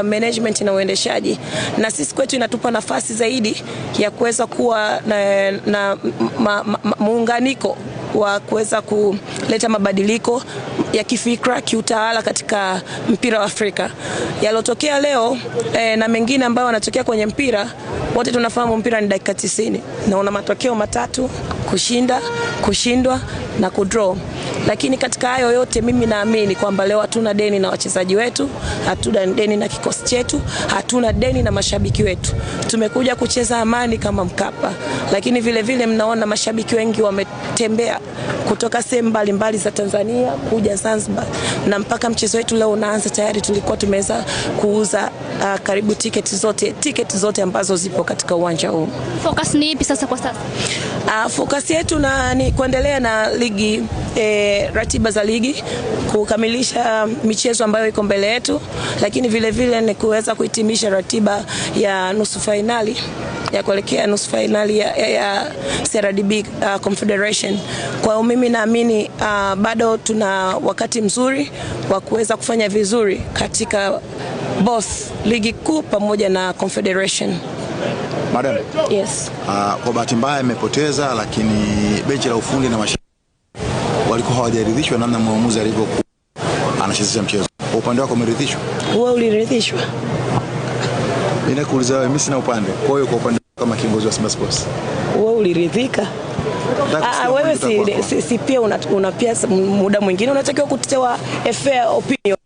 management na uendeshaji, na sisi kwetu inatupa nafasi zaidi ya kuweza kuwa na muunganiko wa kuweza kuleta mabadiliko ya kifikra, kiutawala katika mpira wa Afrika. Yalotokea leo na mengine ambayo yanatokea kwenye mpira, wote tunafahamu mpira ni dakika 90 na una matokeo matatu: kushinda, kushindwa na kudraw. Lakini katika hayo yote mimi naamini kwamba leo hatuna deni na wachezaji wetu, hatuna deni na kikosi chetu, hatuna deni na mashabiki wetu. Tumekuja kucheza amani kama Mkapa, lakini vile vile mnaona mashabiki wengi wametembea kutoka sehemu mbalimbali za Tanzania kuja Zanzibar, na mpaka mchezo wetu leo unaanza tayari tulikuwa tumeweza kuuza karibu tiketi zote ambazo zipo katika uwanja huu. Focus ni ipi sasa kwa sasa? Focus yetu ni kuendelea na ligi, ratiba za ligi, kukamilisha michezo ambayo iko mbele yetu, lakini vile vile ni kuweza kuhitimisha ratiba ya nusu finali, ya kuelekea nusu finali ya CRDB Confederation. Kwa hiyo mimi naamini bado tuna wakati mzuri wa kuweza kufanya vizuri katika both ligi kuu pamoja na Confederation. Madam. Yes. Kwa bahati mbaya imepoteza, lakini benchi la ufundi na mashabiki walikuwa hawajaridhishwa namna mwamuzi alivyokuwa anachezesha mchezo. Kwa upande wako umeridhishwa? Wewe uliridhishwa? Mimi nakuuliza wewe, mimi sina upande. Kwa hiyo kwa upande kama kiongozi wa Simba Sports, wewe uliridhika? Wewe si pia una pia muda mwingine unatakiwa kutoa a fair opinion.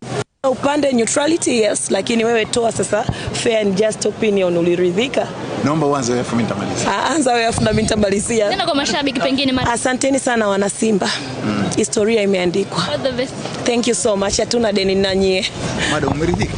Upande neutrality, yes, lakini wewe toa sasa fair and just opinion. Uliridhika? Naomba uanze wewe afu mimi nitamalizia. Anza wewe afu mimi nitamalizia. Nenda kwa mashabiki pengine. Asanteni sana wana Simba. Historia imeandikwa. All the best. Thank you so much. Hatuna deni na nyie. Madam, umeridhika?